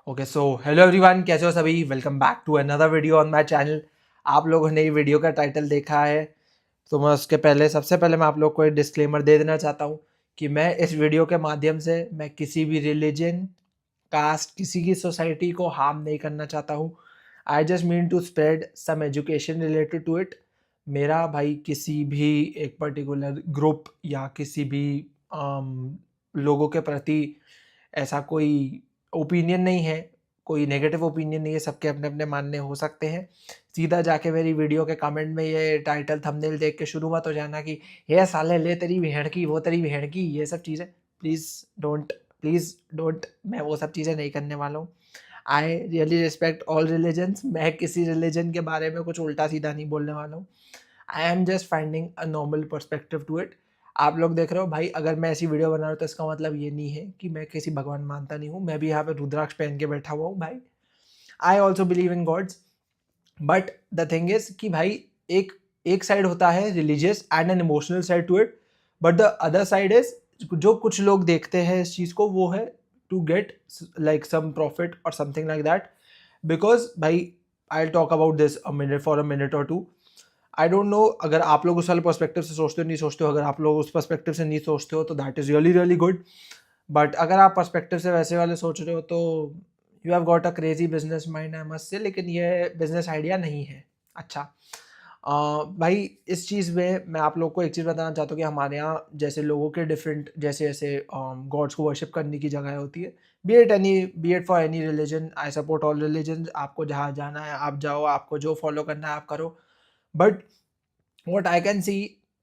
Okay so hello everyone, कैसे हो सभी। Welcome back to another video on my channel. आप लोगों ने ये वीडियो का टाइटल देखा है तो मैं उसके पहले सबसे पहले मैं आप लोग को एक डिस्क्लेमर दे देना चाहता हूँ कि मैं इस वीडियो के माध्यम से मैं किसी भी रिलीजन, कास्ट, किसी की सोसाइटी को हार्म नहीं करना चाहता हूँ। I just mean to spread some education related to it. मेरा भाई किसी भी एक पर्टिकुलर ग्रुप या किसी भी लोगों के प्रति ऐसा कोई ओपिनियन नहीं है, कोई नेगेटिव ओपिनियन नहीं है। सबके अपने अपने मानने हो सकते हैं। सीधा जाके मेरी वीडियो के कमेंट में ये टाइटल थंबनेल देख के शुरू मत हो जाना कि ये साले ले तेरी भेड़ की, वो तेरी भेड़ की, ये सब चीज़ें प्लीज़ डोंट, प्लीज़ डोंट। मैं वो सब चीज़ें नहीं करने वाला हूँ। I really respect all religions. मैं किसी रिलीजन के बारे में कुछ उल्टा सीधा नहीं बोलने वाला हूँ। I am just finding a normal perspective to it. आप लोग देख रहे हो भाई, अगर मैं ऐसी वीडियो बना रहा हूँ तो इसका मतलब ये नहीं है कि मैं किसी भगवान मानता नहीं हूँ। मैं भी यहाँ पे रुद्राक्ष पहन के बैठा हुआ हूँ भाई। I also believe in gods. But the thing is कि भाई एक एक साइड होता है religious and an emotional side to it, but the other side is जो कुछ लोग देखते हैं इस चीज़ को, वो है to get like some profit और समथिंग लाइक दैट। बिकॉज भाई I talk about this a minute for a minute और टू। आई डोंट नो अगर आप लोग उस वाले पर्सपेक्टिव से सोचते हो नहीं सोचते हो। अगर आप लोग उस पर्सपेक्टिव से नहीं सोचते हो तो that is really really good. But अगर आप पर्सपेक्टिव से वैसे वाले सोच रहे हो तो you have got a crazy business mind, I must say. लेकिन ये बिजनेस आइडिया नहीं है। अच्छा, भाई इस चीज़ में मैं आप लोग को एक चीज़ बताना चाहता हूँ कि हमारे यहाँ जैसे लोगों के डिफरेंट जैसे जैसे गॉड्स को वर्शिप करने की जगह होती है। Be it for any religion, I support all religion. आपको जहाँ जाना है आप जाओ, आपको जो फॉलो करना है आप करो। But what I can see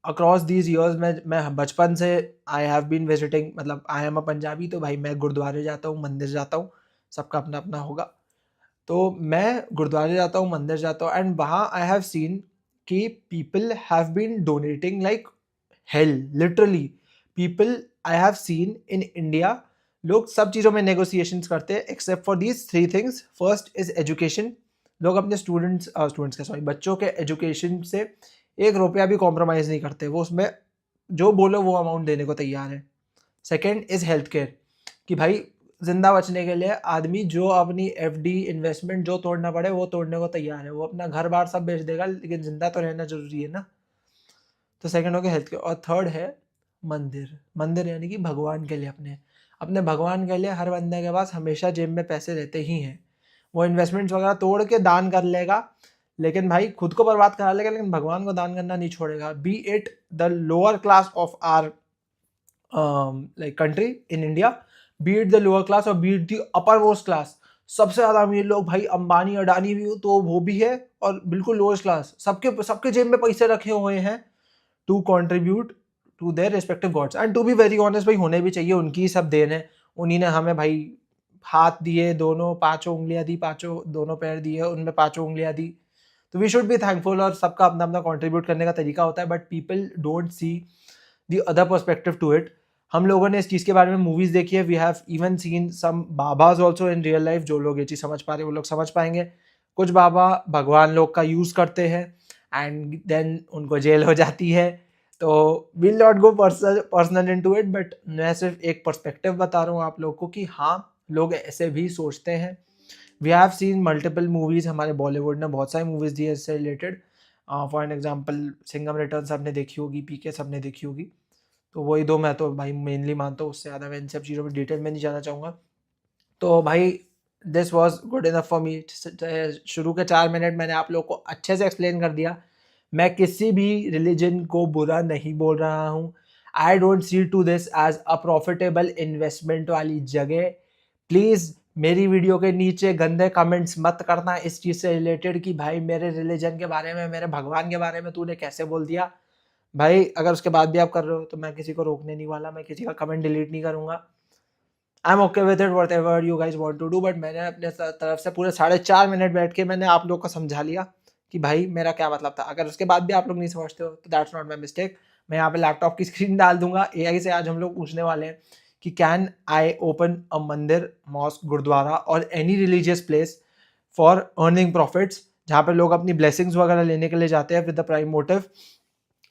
across these years, मैं बचपन से आई हैव बीन विजिटिंग, मतलब आई एम अ पंजाबी, तो भाई मैं गुरुद्वारे जाता हूँ, मंदिर जाता हूँ। सबका अपना अपना होगा। तो मैं गुरुद्वारे जाता हूँ, मंदिर जाता हूँ, एंड वहाँ आई हैव सीन कि people have been donating like hell, literally. People I have seen in India, लोग सब चीज़ों में नेगोशिएशंस करते हैं except for these three things. First is education. लोग अपने स्टूडेंट्स के सॉरी बच्चों के एजुकेशन से 1 रुपया भी कॉम्प्रोमाइज़ नहीं करते। वो उसमें जो बोलो वो अमाउंट देने को तैयार है। सेकेंड इज़ हेल्थ केयर, कि भाई जिंदा बचने के लिए आदमी जो अपनी एफडी इन्वेस्टमेंट जो तोड़ना पड़े वो तोड़ने को तैयार है। वो अपना घर बार सब बेच देगा, लेकिन जिंदा तो रहना जरूरी है ना। तो सेकंड हो गया हेल्थ केयर। और थर्ड है मंदिर। मंदिर यानी कि भगवान के लिए, अपने अपने भगवान के लिए हर बंदे के पास हमेशा जेब में पैसे रहते ही हैं। वो इन्वेस्टमेंट्स वगैरह तोड़ के दान कर लेगा, लेकिन भाई खुद को बर्बाद करा लेगा, लेकिन भगवान को दान करना नहीं छोड़ेगा। Be it the lower class of our like country in India, be it the lower class और be it the upper most class. सबसे ज्यादा अमीर लोग भाई अंबानी अडानी भी हो तो वो भी है, और बिल्कुल लोअर क्लास सबके सबके जेब में पैसे रखे हुए हैं to contribute to their respective gods. And to be very honest भाई, होने भी चाहिए, उनकी ही सब देन है। उन्हीं ने हमें भाई हाथ दिए, दोनों पांचों उंगलियां दी, पांचों दोनों पैर दिए, उनमें पांचों उंगलियां दी। तो वी शुड बी थैंकफुल, और सबका अपना अपना कंट्रीब्यूट करने का तरीका होता है। But people don't see the other perspective to it. हम लोगों ने इस चीज़ के बारे में मूवीज़ देखी है। We have even seen some babas also in real life. जो लोग ये चीज़ समझ पा रहे हैं वो लोग समझ पाएंगे। कुछ बाबा भगवान लोग का यूज़ करते हैं एंड देन उनको जेल हो जाती है। तो will not go personal into it, but मैं सिर्फ एक पर्सपेक्टिव बता रहा हूँ आप लोग को कि हाँ, लोग ऐसे भी सोचते हैं। We have seen multiple movies. हमारे बॉलीवुड ने बहुत सारी मूवीज़ दी है इससे रिलेटेड। For an example Singham return सबने देखी होगी, पीके सबने देखी होगी। तो वही दो मैं तो भाई मेनली मानता हूँ। उससे ज़्यादा मैं इन सब चीज़ों में डिटेल में नहीं जाना चाहूँगा। तो भाई this was good enough for me. शुरू के 4 मिनट मैंने आप लोग को अच्छे से एक्सप्लेन कर दिया। मैं किसी भी रिलीजन को बुरा नहीं बोल रहा हूँ। I don't see to this as a profitable investment वाली जगह। प्लीज़ मेरी वीडियो के नीचे गंदे कमेंट्स मत करना इस चीज़ से रिलेटेड कि भाई मेरे रिलीजन के बारे में, मेरे भगवान के बारे में तूने कैसे बोल दिया। भाई अगर उसके बाद भी आप कर रहे हो तो मैं किसी को रोकने नहीं वाला, मैं किसी का कमेंट डिलीट नहीं करूंगा। I am okay with it whatever you guys want to do. But मैंने अपने तरफ से पूरे 4.5 मिनट बैठ के मैंने आप लोग को समझा लिया कि भाई मेरा क्या मतलब था। अगर उसके बाद भी आप लोग नहीं समझते हो तो दैट्स नॉट माई मिस्टेक। मैं यहाँ पे लैपटॉप की स्क्रीन डाल दूंगा। एआई से आज हम लोग पूछने वाले हैं कि कैन आई ओपन अ मंदिर, मॉस्क, गुरुद्वारा और any religious place for earning profits, जहाँ पे लोग अपनी ब्लेसिंग्स वगैरह लेने के लिए जाते हैं with the prime motive.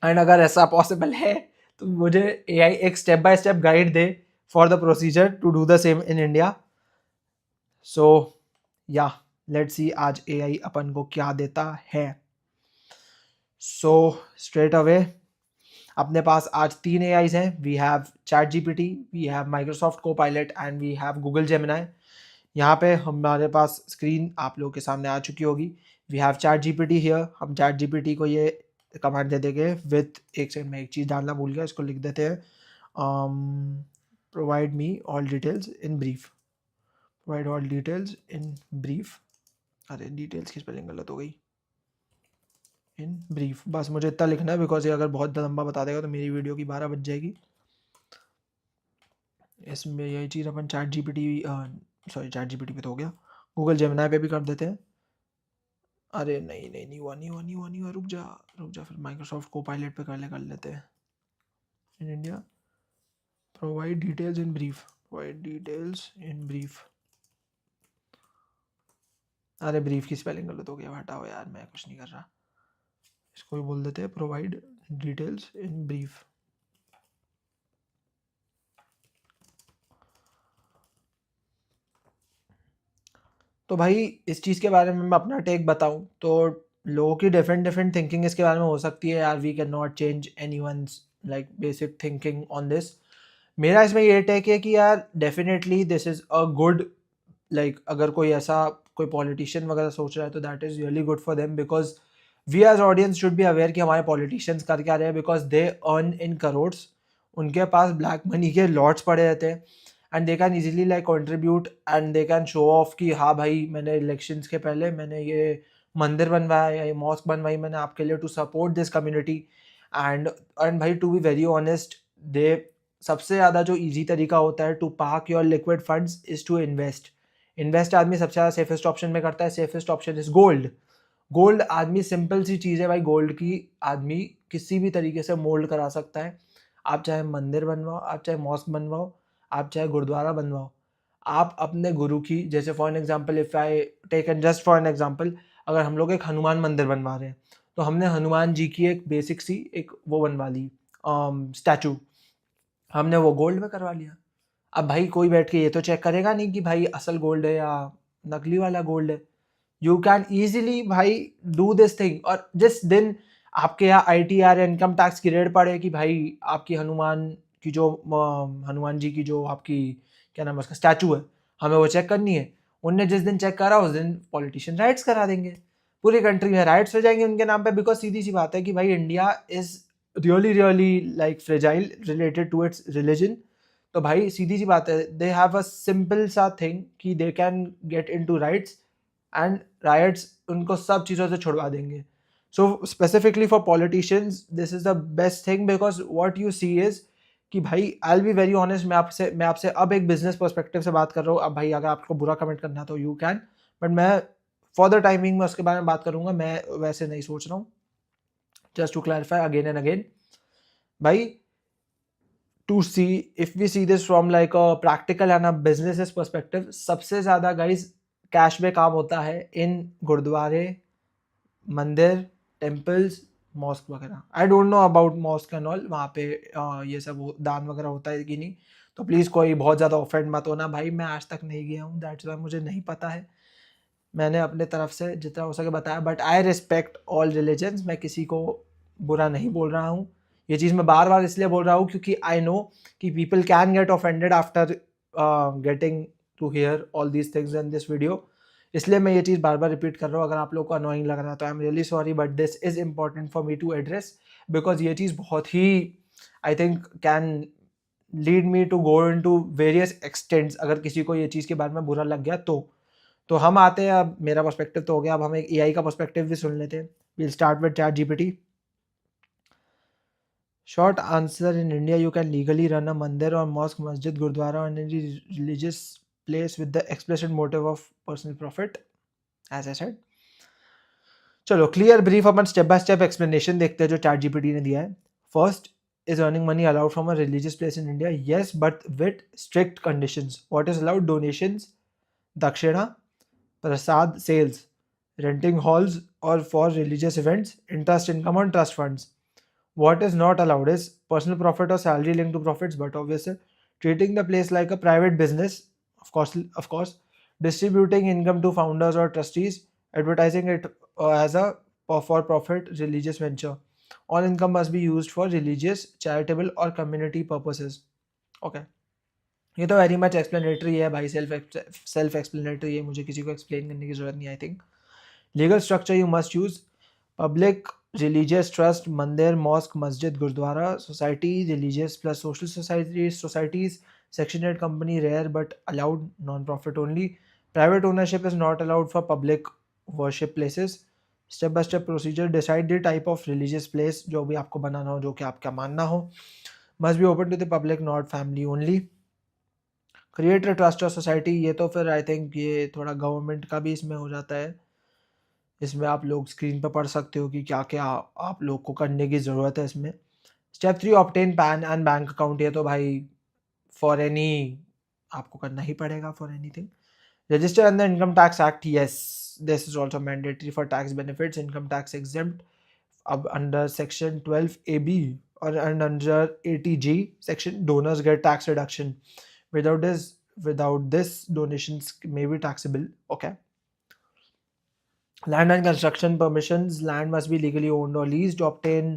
And अगर ऐसा पॉसिबल है तो मुझे एआई एक स्टेप बाय स्टेप गाइड दे for the procedure to do the same in India. So या लेट्स सी आज AI अपन को क्या देता है। सो स्ट्रेट अवे अपने पास आज 3 AIs हैं। We have chat GPT, we have Microsoft Copilot and we have Google Gemini. यहाँ पे हमारे पास स्क्रीन आप लोगों के सामने आ चुकी होगी। We have chat GPT here. हम चैट GPT को ये कमांड दे देंगे विथ, एक सेकंड में एक चीज़ डालना भूल गया, इसको लिख देते हैं, provide me all details in brief. Provide all details in brief. अरे डिटेल्स की स्पेलिंग गलत हो गई, इन ब्रीफ। बस मुझे इतना लिखना है बिकॉज ये अगर बहुत लंबा बता देगा तो मेरी वीडियो की 12 बज जाएगी। इसमें यही चीज़ अपन chat GPT, sorry chat GPT पे तो हो गया, गूगल जेमिनाई पे भी कर देते हैं। अरे नहीं नहीं नहीं हुआ नहीं हुआ नहीं हुआ नहीं हुआ, रुक जा, फिर माइक्रोसॉफ्ट कोपायलट पे कर लेते हैं। In India provide details in brief, provide details in brief. अरे ब्रीफ की स्पेलिंग गलत हो गया, हटाओ यार, मैं कुछ नहीं कर रहा। इसको भी बोल देते हैं प्रोवाइड डिटेल्स इन ब्रीफ। तो भाई इस चीज़ के बारे में मैं अपना टेक बताऊं तो लोगों की डिफरेंट थिंकिंग इसके बारे में हो सकती है यार। We can not change anyone's like basic thinking on this. मेरा इसमें ये टेक है कि यार definitely this is a good, like अगर कोई ऐसा कोई पॉलिटिशियन वगैरह सोच रहा है तो that is really good for them, because we as audience should be aware कि हमारे पॉलिटिशियंस कर क्या रहे हैं, because they earn in crores. उनके पास ब्लैक मनी के लॉट्स पड़े रहते हैं and they can easily like contribute and they can show off कि हाँ भाई मैंने इलेक्शंस के पहले मैंने ये मंदिर बनवाया या ये मॉस्क बनवाई मैंने आपके लिए to support this community. And भाई to be very honest, the सबसे ज़्यादा जो इजी तरीका होता है to park your liquid funds is to invest. Invest आदमी सबसे ज़्यादा सेफेस्ट ऑप्शन में करता है। Safest option is gold. Gold आदमी, सिंपल सी चीज़ है भाई, गोल्ड की आदमी किसी भी तरीके से मोल्ड करा सकता है। आप चाहे मंदिर बनवाओ, आप चाहे मॉस्क बनवाओ, आप चाहे गुरुद्वारा बनवाओ, आप अपने गुरु की, जैसे for an example if I take an just for an example, अगर हम लोग एक हनुमान मंदिर बनवा रहे हैं तो हमने हनुमान जी की एक बेसिक सी एक वो बनवा ली स्टैचू, हमने वो गोल्ड में करवा लिया। अब भाई कोई बैठ के ये तो चेक करेगा नहीं कि भाई असल गोल्ड है या नकली वाला गोल्ड है। यू कैन ईजिली भाई डू दिस थिंग। और जिस दिन आपके यहाँ ITR इनकम टैक्स की रेड पड़े कि भाई आपकी हनुमान की जो हनुमान जी की जो आपकी क्या नाम है उसका स्टैचू है, हमें वो चेक करनी है, उनने जिस दिन चेक करा उस दिन पॉलिटिशियन राइट्स करा देंगे, पूरी कंट्री में राइट्स हो जाएंगे उनके नाम पे। बिकॉज सीधी सी बात है कि भाई India is really really like fragile related to its religion. तो भाई सीधी सी बात है, दे हैव अ सिंपल सा थिंग कि they can get into riots and riots उनको सब चीज़ों से छुड़वा देंगे। So specifically for politicians this is the best thing, because what you see is कि भाई I will be very honest, मैं आपसे अब एक बिजनेस पर्सपेक्टिव से बात कर रहा हूँ। अब भाई अगर आपको बुरा कमेंट करना तो यू कैन, बट मैं फॉर द टाइमिंग में उसके बारे में बात करूँगा, मैं वैसे नहीं सोच रहा हूँ। Just to clarify again and again भाई, to see if we see this from like a practical and a business perspective, सबसे ज़्यादा गाइज कैश में काम होता है इन गुरुद्वारे, मंदिर, टेम्पल्स, मॉस्क वगैरह। आई don't know about mosque and all, वहाँ पे ये सब दान वगैरह होता है कि नहीं, तो प्लीज़ कोई बहुत ज़्यादा ऑफेंड मत होना भाई, मैं आज तक नहीं गया हूँ, दैट्स वाई मुझे नहीं पता है। मैंने अपने तरफ से जितना हो सके बताया, but I respect all religions, मैं किसी को बुरा नहीं बोल रहा हूँ। ये चीज़ मैं बार बार इसलिए बोल रहा हूँ क्योंकि आई नो कि people can get offended after getting to hear all these things in this video, इसलिए मैं ये चीज़ बार बार रिपीट कर रहा हूँ। अगर आप लोग को अनोइंग लग रहा है तो I am really sorry, but this is important for me to address, because ये चीज़ बहुत ही I think can lead me to go in to various extents अगर किसी को ये चीज़ के बारे में बुरा लग गया तो हम आते हैं, अब मेरा पर्सपेक्टिव तो हो गया, अब हम एक AI का पर्सपेक्टिव भी सुन लेते हैं। We'll start with chat GPT। Short answer, in India you can legally run a mandir और मॉस्क, मस्जिद, गुरुद्वारा और any religious place with the explicit motive of personal profit, as I said. चलो क्लियर ब्रीफ अपन step by step explanation देखते हैं जो chat GPT ने दिया है। First, is earning money allowed from a religious place in India? Yes, but with strict conditions. What is allowed? Donations, dakshina, prasad sales, renting halls or for religious events, interest income on trust funds. What is not allowed is personal profit or salary linked to profits, but obviously treating the place like a private business, of course, distributing income to founders or trustees, advertising it as a for profit religious venture. All income must be used for religious, charitable or community purposes. Okay, ये तो very much explanatory है भाई, self explanatory है, मुझे किसी को explain करने की जरूरत नहीं। I think legal structure you must use public religious trust, mandir, mosque, masjid, gurdwara, society, religious plus social societies, section 8 company, rare but allowed, non profit only, private ownership is not allowed for public worship places, step by step procedure, decide the type of religious place, जो भी आपको बनाना हो, जो कि आपका मानना हो, must be open to the public not family only, create a trust और सोसाइटी, ये तो फिर आई थिंक ये थोड़ा गवर्नमेंट का भी इसमें हो जाता है, इसमें आप लोग स्क्रीन पर पढ़ सकते हो कि क्या क्या आप लोग को करने की ज़रूरत है इसमें। Step 3 obtain pan and bank account, ये तो भाई फॉर एनी आपको करना ही पड़ेगा for anything. Register under income tax act, yes this is also mandatory for tax benefits, income tax exempt अब अंडर सेक्शन 12 AB और under 80G section donors get tax reduction, without this donations may be taxable. Okay, land and construction permissions, land must be legally owned or leased, obtain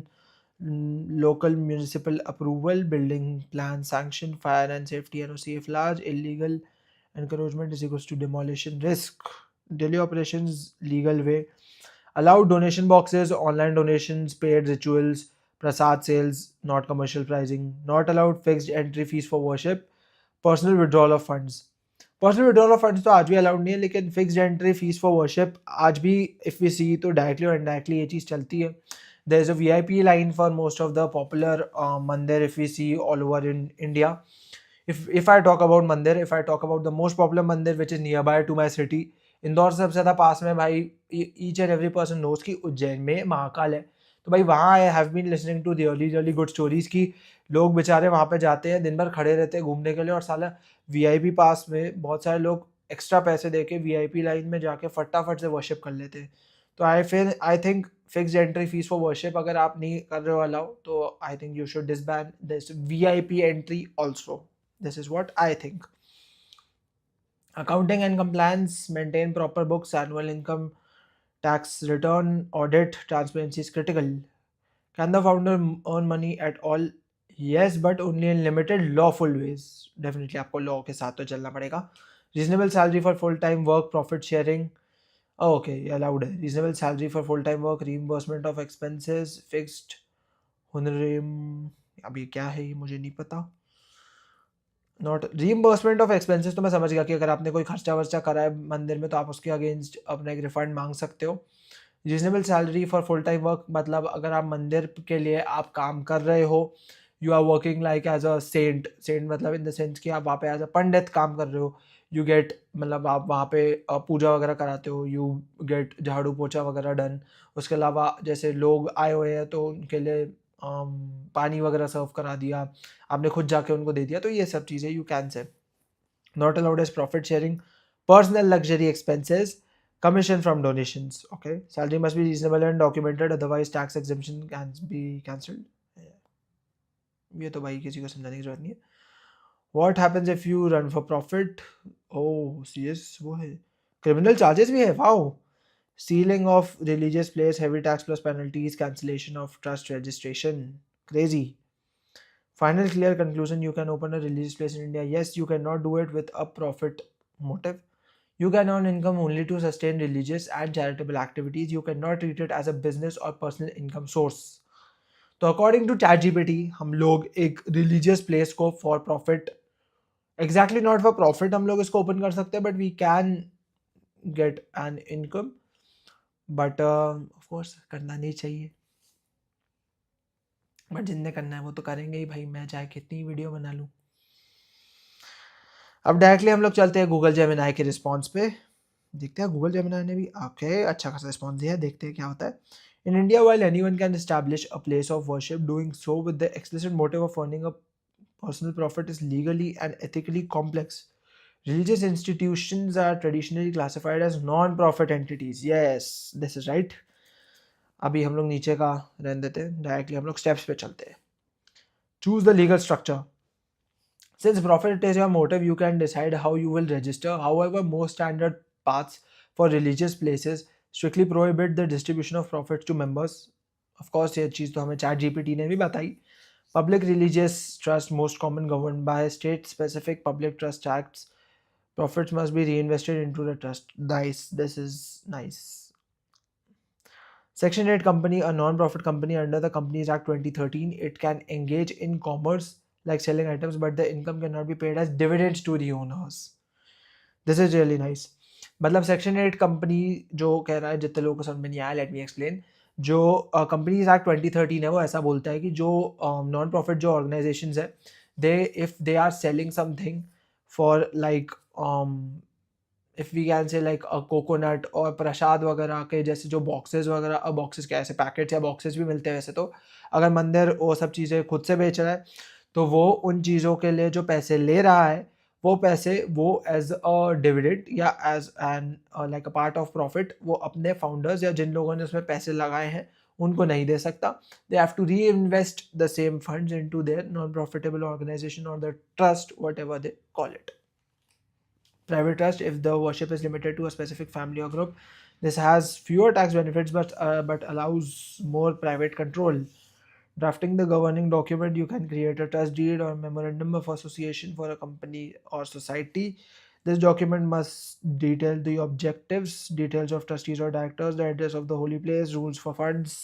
local municipal approval, building plan sanction, fire and safety NOC if large, illegal encouragement is equals to demolition risk, daily operations legal way, allowed donation boxes, online donations, paid rituals, prasad sales, not commercial pricing, not allowed fixed entry fees for worship, personal withdrawal of funds, personal withdrawal of funds तो आज भी allowed नहीं है, लेकिन fixed entry fees for worship आज भी if we सी तो directly और इनडायरेक्टली ये चीज़ चलती है। There is a VIP line for most of the popular mandir if we see all over in India. if I talk about मंदिर, if I talk about the most popular मंदिर which is nearby to my city, Indore से सबसे ज़्यादा पास में भाई, each and every person knows कि उज्जैन में महाकाल है। तो भाई वहाँ I have been listening to really good stories की लोग बेचारे वहाँ पे जाते हैं, दिन भर खड़े रहते हैं घूमने के लिए, और साला VIP पास में बहुत सारे लोग एक्स्ट्रा पैसे दे के VIP लाइन में जाके फटाफट से वर्शिप कर लेते हैं। तो I think fixed entry fees for worship अगर आप नहीं कर रहे हो अलाउ, तो I think you should disband this VIP entry also. This is what I think. Accounting and compliance, maintain proper books, annual income tax return, audit, transparency is critical. Can the founder earn money at all? Yes, but only in limited lawful ways. Definitely आपको law के साथ तो चलना पड़ेगा. Reasonable salary for full-time work, profit sharing. Oh, okay, allowed है. Reasonable salary for full-time work, reimbursement of expenses, fixed honorarium. अब ये क्या है, ये मुझे नहीं पता. नॉट रीइंबर्समेंट ऑफ एक्सपेंसेस तो मैं समझ गया कि अगर आपने कोई खर्चा वर्चा करा है मंदिर में तो आप उसके अगेंस्ट अपना एक रिफंड मांग सकते हो। Reasonable salary for full time work, मतलब अगर आप मंदिर के लिए आप काम कर रहे हो, you are working like as a saint मतलब इन द सेंस कि आप वहाँ पे एज अ पंडित काम कर रहे हो, यू गेट मतलब आप वहाँ पे पूजा वगैरह कराते हो, यू गेट झाड़ू पोछा वगैरह डन। उसके अलावा जैसे लोग आए हुए हैं तो उनके लिए पानी वगैरह सर्व करा दिया, आपने खुद जाके उनको दे दिया, तो ये सब चीज़ें you can say. Not allowed as profit sharing, personal luxury expenses, commission from donations. Okay, salary must be reasonable and documented, otherwise tax exemption can be cancelled. ये तो भाई किसी को समझाने की जरूरत नहीं है। What happens if you run for profit? Oh, serious वो है। Criminal charges भी है, wow. Stealing of religious place, heavy tax plus penalties, cancellation of trust registration. Crazy. Final clear conclusion, you can open a religious place in India. Yes, you cannot do it with a profit motive. You can earn income only to sustain religious and charitable activities. You cannot treat it as a business or personal income source. तो according to ChatGPT हम लोग एक religious place को for profit, exactly not for profit हम लोग इसको open कर सकते हैं, but we can get an income, but of course करना नहीं चाहिए, बट जिन्हें करना है वो तो करेंगे ही भाई, मैं चाहे कितनी वीडियो बना लूँ। अब डायरेक्टली हम लोग चलते हैं गूगल जेमिनाई के रिस्पॉन्स पे, देखते हैं गूगल जेमिनाई ने भी ओके अच्छा खासा रिस्पॉन्स दिया है, देखते हैं क्या होता है। In India while anyone can establish a place of worship, doing so with the explicit motive of earning a personal profit is legally and ethically complex. Religious institutions are traditionally classified as non-profit entities. Yes, this is right. अभी हम लोग नीचे का रहने देते हैं, directly हम लोग स्टेप्स पे चलते हैं। Choose the legal structure. Since profit is your motive, you can decide how you will register. However, most standard paths for religious places strictly prohibit the distribution of profits to members. Of course, ये चीज़ तो हमें ChatGPT ने भी बताई. Public religious trust, most common, governed by state-specific public trust acts. Profits must be reinvested into the trust. Nice. This is nice. Section 8 company, a non-profit company under the Companies Act 2013. It can engage in commerce like selling items, but the income cannot be paid as dividends to the owners. This is really nice. मतलब section 8 company जो कह रहा है, जितने लोगों को समझ में नहीं आया, लेट मी एक्सप्लेन. जो कंपनीज एक्ट 2013 है वो ऐसा बोलता है कि जो नॉन प्रॉफिट जो ऑर्गेनाइजेशंस है, they if they are selling something for like if we can say like coconut और प्रसाद वगैरह के जैसे जो बॉक्सेस वगैरह, बॉक्सेस क्या ऐसे पैकेट्स या बॉक्सेस भी मिलते हैं वैसे तो, अगर मंदिर वो सब चीज़ें खुद से बेच रहा है तो वो उन चीज़ों के लिए जो पैसे ले रहा है वो पैसे वो एज अ डिविडेंड या as an like a part of profit वो अपने फाउंडर्स या जिन लोगों ने उसमें पैसे लगाए हैं उनको नहीं दे सकता. They have to reinvest the same funds into their non profitable organisation और the trust, whatever they call it. Private trust, if the worship is limited to a specific family or group, this has fewer tax benefits but allows more private control. Drafting the governing document, you can create a trust deed or memorandum of association for a company or society. This document must detail the objectives, details of trustees or directors, the address of the holy place, rules for funds.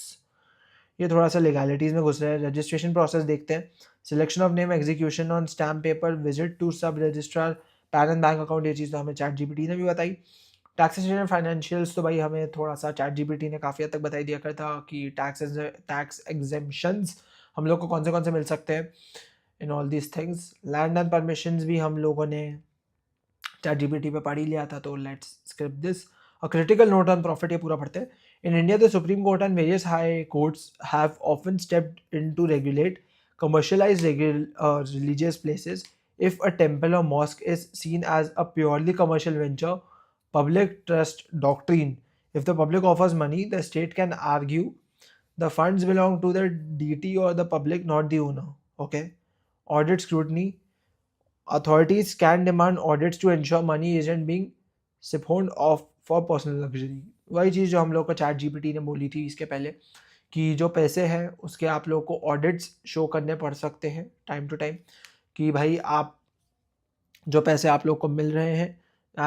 ये थोड़ा सा legalities में घुस रहे हैं. Registration process देखते हैं. Selection of name, execution on stamp paper, visit to sub registrar, PAN and bank account, ये चीज़ तो हमें ChatGPT ने भी बताई. टैक्सेशन एंड फाइनेंशियल्स तो भाई हमें थोड़ा सा ChatGPT ने काफ़ी हद तक बताई दिया करता कि टैक्स एग्जेम्पशंस हम लोग को कौन से मिल सकते हैं in all these things. Land and permissions भी हम लोगों ने ChatGPT पे पढ़ ही लिया था, तो let's script this. A critical note on profit, ये पूरा पढ़ते हैं. In India, the Supreme Court and various high courts have often stepped in to regulate commercialized religious places. If a temple or mosque is seen as a purely commercial venture, public trust doctrine, if the public offers money, the state can argue the funds belong to the deity or the public, not the owner. Okay. Audit scrutiny. Authorities can demand audits to ensure money isn't being siphoned off for personal luxury. वही चीज़ जो हम लोग को ChatGPT ने बोली थी इसके पहले कि जो पैसे हैं उसके आप लोग को ऑडिट्स शो करने पड़ सकते हैं टाइम टू टाइम कि भाई आप जो पैसे आप लोग को मिल रहे हैं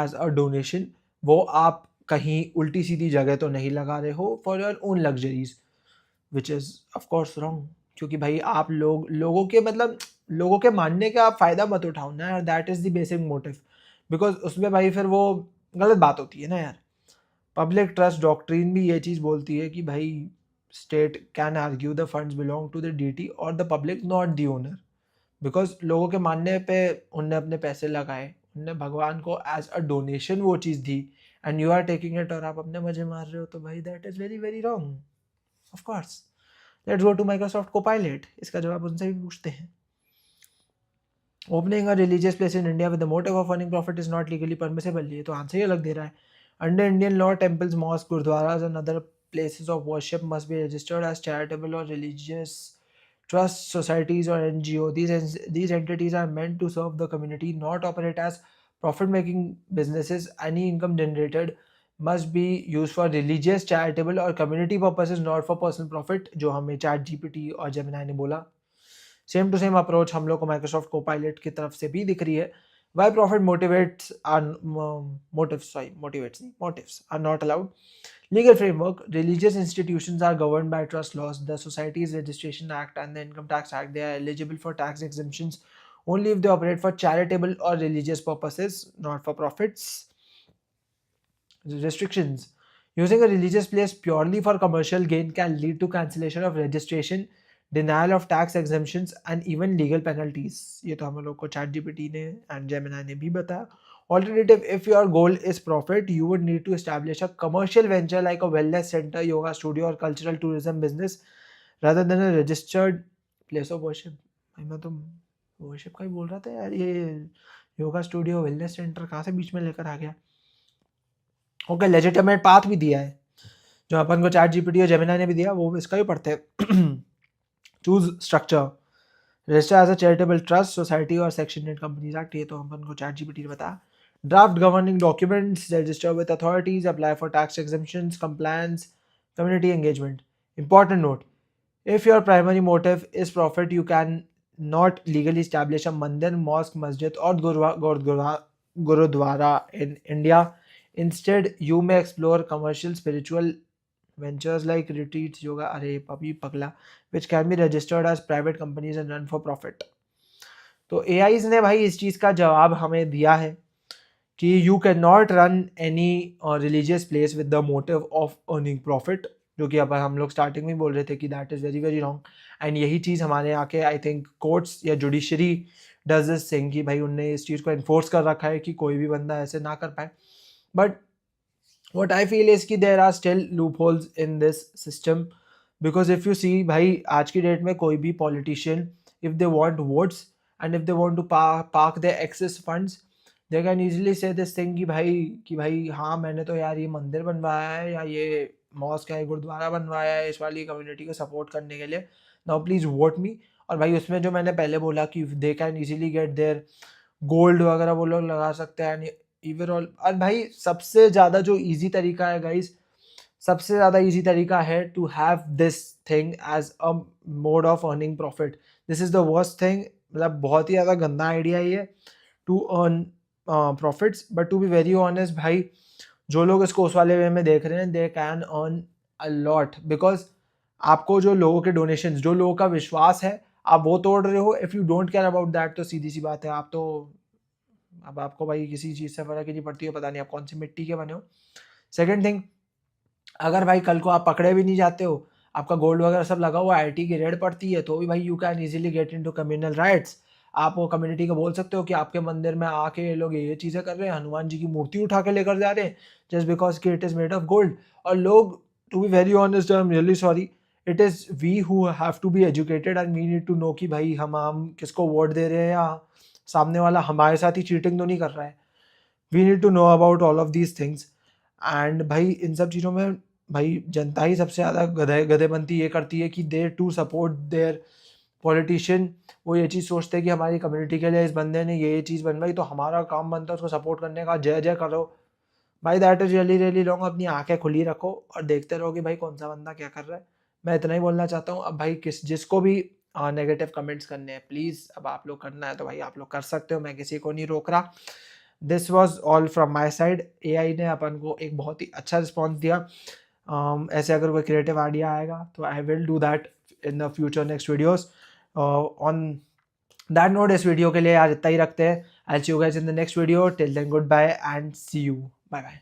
एज अ डोनेशन वो आप कहीं उल्टी सीधी जगह तो नहीं लगा रहे हो for your own luxuries, which is of course wrong. क्योंकि भाई आप लोगों के मतलब लोगों के मानने का आप फ़ायदा मत उठाओ ना यार. That is the basic motive. Because उसमें भाई फिर वो गलत बात होती है ना यार. पब्लिक ट्रस्ट डॉक्ट्रिन भी ये चीज़ बोलती है कि भाई state can argue the funds belong to the deity और the public, not the owner. Because लोगों के मानने पे उनने अपने पैसे लगाए, उनने भगवान को एज अ डोनेशन वो चीज़ दी and you are taking it और आप अपने मजे मार रहे हो, तो भाई that is very very wrong. Of course. Let's go to Microsoft Copilot. इसका जवाब उनसे भी पूछते हैं. Opening a religious place in India with the motive of earning profit is not legally permissible. ये तो आंसर ही अलग दे रहा है. Under Indian law, temples, mosques, gurdwaras and other places of worship must be registered as charitable or religious trusts, societies or NGO. These entities are meant to serve the community, not operate as profit-making businesses. Any income generated must be used for religious, charitable or community purposes, not for personal profit. जो हमें ChatGPT और Gemini ने बोला. Same to same approach हम लोग को Microsoft Copilot की तरफ से भी दिख रही है. Why profit motivates are not allowed. Legal framework. Religious institutions are governed by trust laws, the societies registration act and the income tax act. They are eligible for tax exemptions only if they operate for charitable or religious purposes, not for profits. Restrictions. Using a religious place purely for commercial gain can lead to cancellation of registration, denial of tax exemptions and even legal penalties. ये तो हम लोग को ChatGPT ने and Gemini ने भी बताया. Alternative, if your goal is profit, you would need to establish a commercial venture like a wellness center, yoga studio or cultural tourism business rather than a registered place of worship. मैं तो worship का ही बोल रहा था यार. ये yoga studio wellness centre कहाँ से बीच में लेकर आ गया. ओके, लेजिटिमेट पाथ भी दिया है जो अपन को ChatGPT और Gemini ने भी दिया, वो इसका भी पढ़ते हैं. Choose structure. Register as a charitable trust, society और सेक्शन 8 कंपनीज एक्ट, ये तो अपन को ChatGPT ने बताया। Draft governing documents, register with authorities, apply for tax exemptions, compliance, community engagement. Important note, if your primary motive is profit, you can not legally establish a mandir, mosque, masjid or gurudwara in India. Instead, you may explore commercial spiritual ventures like retreats, yoga, अरे puppy पगला, which can be registered as private companies and run for profit. तो AIs ने भाई इस चीज़ का जवाब हमें दिया है कि you can not run any religious place with the motive of earning profit, जो कि अब हम लोग स्टार्टिंग में बोल रहे थे कि that is very very wrong. And यही चीज़ हमारे यहाँ के आई थिंक कोर्ट्स या जुडिशरी डज दिस थिंग कि भाई उनने इस चीज़ को इन्फोर्स कर रखा है कि कोई भी बंदा ऐसे ना कर पाए। But what I feel is कि there are still loopholes in this system, because if you see भाई आज की डेट में कोई भी politician, if they want votes and if they want to park their excess funds, they can easily say this thing कि भाई हाँ मैंने तो यार ये मंदिर बनवाया है या ये मॉस्क है, गुरुद्वारा बनवाया है इस वाली कम्युनिटी को सपोर्ट करने के लिए, नाउ प्लीज़ वोट मी। और भाई उसमें जो मैंने पहले बोला कि they can easily get their gold वगैरह वो लोग लगा सकते हैं ओवरऑल। और भाई सबसे ज़्यादा जो इजी तरीका है गाइस, सबसे ज़्यादा इजी तरीका है to have this thing as a mode of earning profit. This is the worst thing, मतलब बहुत ही ज़्यादा गंदा आइडिया ये to earn profits. But to be very honest भाई, जो लोग इसको उस वाले वे में देख रहे हैं, they can earn a lot, because आपको जो लोगों के डोनेशंस, जो लोगों का विश्वास है, आप वो तोड़ रहे हो। If you don't care about that, तो सीधी सी बात है आप तो, अब आपको भाई किसी चीज़ से फ़र्क ही नहीं पड़ती है, पता नहीं आप कौन सी मिट्टी के बने हो। सेकंड थिंग, अगर भाई कल को आप पकड़े भी नहीं जाते हो, आपका गोल्ड वगैरह सब लगा हुआ, IT की रेड पड़ती है, तो भी भाई you can easily get into communal riots. आप वो कम्युनिटी को बोल सकते हो कि आपके मंदिर में आके ये लोग ये चीज़ें कर रहे हैं, हनुमान जी की मूर्ति उठा के लेकर जा रहे हैं जस्ट बिकॉज कि it is made of gold. और लोग, to be very honest, I am really sorry, it is we who have to be educated and we need to know कि भाई हम किसको वोट दे रहे हैं या सामने वाला हमारे साथ ही चीटिंग तो नहीं कर रहा है। We need to know about all of these things. And भाई इन सब चीज़ों में भाई जनता ही सबसे ज़्यादा गधेबंती ये करती है कि दे टू सपोर्ट देयर पॉलिटिशियन। वो ये चीज़ सोचते हैं कि हमारी कम्युनिटी के लिए इस बंदे ने ये चीज़ बनवाई तो हमारा काम बनता है उसको सपोर्ट करने का, जय जय करो। भाई that is really really wrong. अपनी आंखें खुली रखो और देखते रहो कि भाई कौन सा बंदा क्या कर रहा है। मैं इतना ही बोलना चाहता हूँ। अब भाई जिसको भी नेगेटिव कमेंट्स करने हैं, प्लीज़ अब आप लोग करना है तो भाई आप लोग कर सकते हो, मैं किसी को नहीं रोक रहा। This was all from my side. AI ने अपन को एक बहुत ही अच्छा रिस्पॉन्स दिया। ऐसे अगर कोई क्रिएटिव आइडिया आएगा तो I will do that in the future next videos. On that note, इस वीडियो के लिए आज इतना ही रखते हैं। I see you guys in the next video. Till then good bye and see you, bye bye.